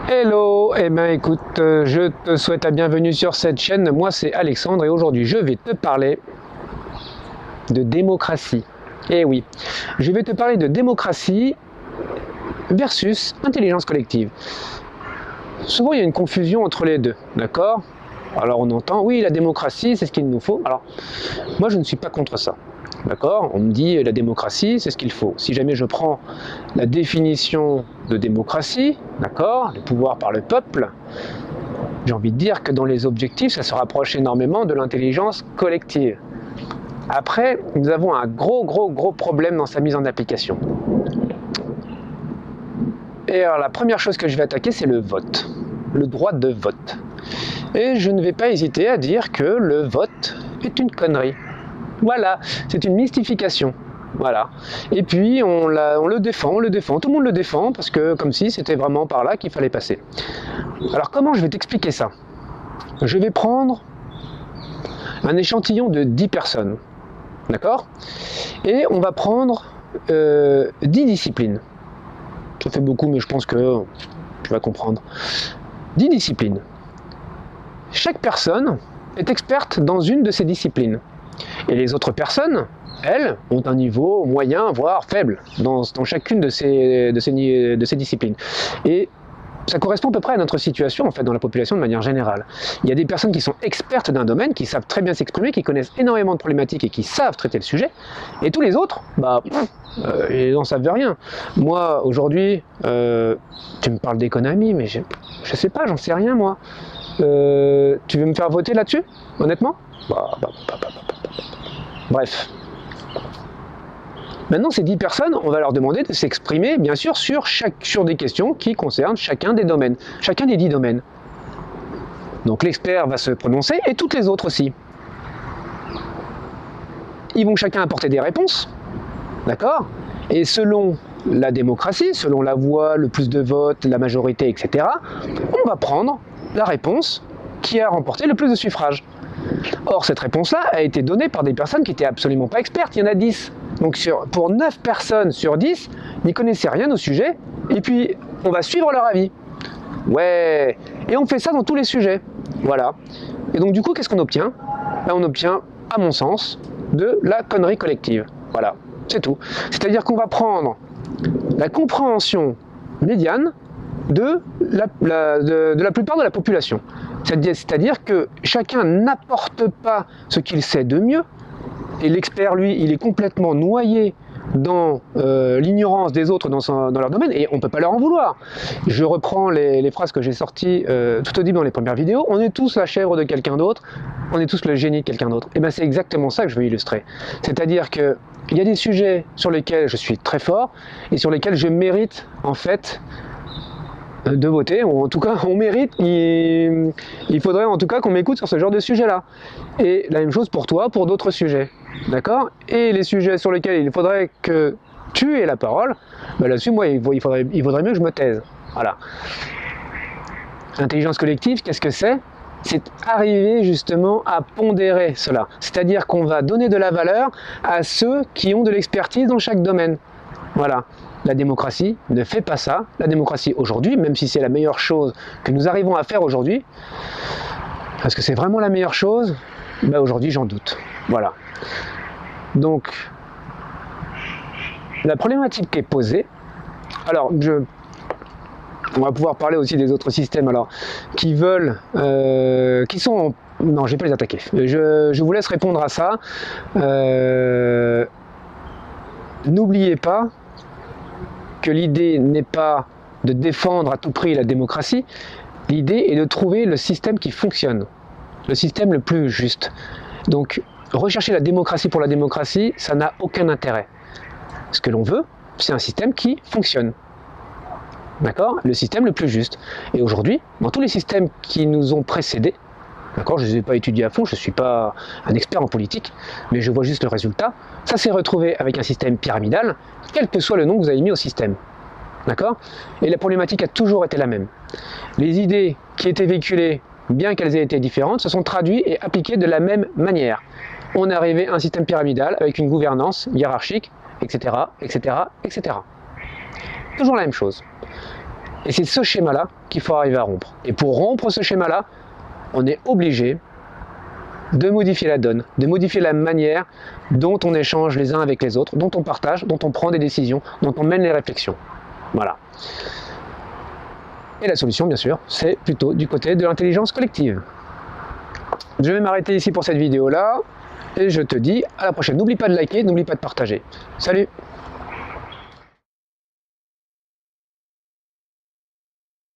Hello, eh ben écoute, je te souhaite la bienvenue sur cette chaîne. Moi c'est Alexandre et aujourd'hui je vais te parler de démocratie. Eh oui, je vais te parler de démocratie versus intelligence collective. Souvent il y a une confusion entre les deux, d'accord? Alors on entend, oui la démocratie c'est ce qu'il nous faut. Alors moi je ne suis pas contre ça. D'accord? On me dit la démocratie, c'est ce qu'il faut. Si jamais je prends la définition de démocratie, d'accord, le pouvoir par le peuple, j'ai envie de dire que dans les objectifs, ça se rapproche énormément de l'intelligence collective. Après, nous avons un gros problème dans sa mise en application. Et alors la première chose que je vais attaquer, c'est le vote, le droit de vote. Et je ne vais pas hésiter à dire que le vote est une connerie. Voilà, c'est une mystification. Voilà. Et puis on le défend, tout le monde le défend parce que comme si c'était vraiment par là qu'il fallait passer. Alors comment je vais t'expliquer ça? Je vais prendre un échantillon de 10 personnes, d'accord? Et on va prendre 10 disciplines. Ça fait beaucoup mais je pense que tu vas comprendre. 10 disciplines. Chaque personne est experte dans une de ces disciplines. Et les autres personnes, elles, ont un niveau moyen, voire faible, dans chacune de ces disciplines. Et ça correspond à peu près à notre situation, en fait, dans la population de manière générale. Il y a des personnes qui sont expertes d'un domaine, qui savent très bien s'exprimer, qui connaissent énormément de problématiques et qui savent traiter le sujet. Et tous les autres, ils n'en savent rien. Moi, aujourd'hui, tu me parles d'économie, mais je sais pas, j'en sais rien, moi. Tu veux me faire voter là-dessus, honnêtement? Bref. Maintenant, ces 10 personnes, on va leur demander de s'exprimer, bien sûr, sur des questions qui concernent chacun des domaines, chacun des 10 domaines. Donc l'expert va se prononcer, et toutes les autres aussi. Ils vont chacun apporter des réponses, d'accord? Et selon la démocratie, selon la voix, le plus de votes, la majorité, etc., on va prendre la réponse qui a remporté le plus de suffrages. Or, cette réponse-là a été donnée par des personnes qui n'étaient absolument pas expertes. Il y en a 10. Donc, pour 9 personnes sur 10, n'y connaissaient rien au sujet. Et puis, on va suivre leur avis. Ouais. Et on fait ça dans tous les sujets. Voilà. Et donc, du coup, qu'est-ce qu'on obtient? On obtient, à mon sens, de la connerie collective. Voilà. C'est tout. C'est-à-dire qu'on va prendre la compréhension médiane de la plupart de la population. C'est-à-dire que chacun n'apporte pas ce qu'il sait de mieux, et l'expert, lui, il est complètement noyé dans l'ignorance des autres dans leur domaine, et on ne peut pas leur en vouloir. Je reprends les phrases que j'ai sorties tout au début dans les premières vidéos. On est tous la chèvre de quelqu'un d'autre, on est tous le génie de quelqu'un d'autre. Et bien c'est exactement ça que je veux illustrer. C'est-à-dire qu'il y a des sujets sur lesquels je suis très fort, et sur lesquels je mérite, en fait, de voter, ou en tout cas on mérite, il faudrait en tout cas qu'on m'écoute sur ce genre de sujet là. Et la même chose pour toi, pour d'autres sujets, d'accord? Et les sujets sur lesquels il faudrait que tu aies la parole, là-dessus moi il vaudrait mieux que je me taise. Voilà. L'intelligence collective, qu'est-ce que c'est? C'est arriver justement à pondérer cela, c'est-à-dire qu'on va donner de la valeur à ceux qui ont de l'expertise dans chaque domaine. Voilà. La démocratie ne fait pas ça. La démocratie aujourd'hui, même si c'est la meilleure chose que nous arrivons à faire aujourd'hui, parce que c'est vraiment la meilleure chose, aujourd'hui j'en doute. Voilà. Donc, la problématique qui est posée, alors on va pouvoir parler aussi des autres systèmes alors qui veulent, qui sont... Non, je ne vais pas les attaquer. Je vous laisse répondre à ça. N'oubliez pas que l'idée n'est pas de défendre à tout prix la démocratie, l'idée est de trouver le système qui fonctionne, le système le plus juste. Donc, rechercher la démocratie pour la démocratie, ça n'a aucun intérêt. Ce que l'on veut, c'est un système qui fonctionne. D'accord? Le système le plus juste. Et aujourd'hui, dans tous les systèmes qui nous ont précédés, d'accord, je ne les ai pas étudiés à fond, je ne suis pas un expert en politique, mais je vois juste le résultat. Ça s'est retrouvé avec un système pyramidal, quel que soit le nom que vous avez mis au système. D'accord? Et la problématique a toujours été la même. Les idées qui étaient véhiculées, bien qu'elles aient été différentes, se sont traduites et appliquées de la même manière. On est arrivé à un système pyramidal avec une gouvernance hiérarchique, etc., etc., etc. Toujours la même chose. Et c'est ce schéma-là qu'il faut arriver à rompre. Et pour rompre ce schéma-là, on est obligé de modifier la donne, de modifier la manière dont on échange les uns avec les autres, dont on partage, dont on prend des décisions, dont on mène les réflexions. Voilà. Et la solution, bien sûr, c'est plutôt du côté de l'intelligence collective. Je vais m'arrêter ici pour cette vidéo-là, et je te dis à la prochaine. N'oublie pas de liker, n'oublie pas de partager. Salut!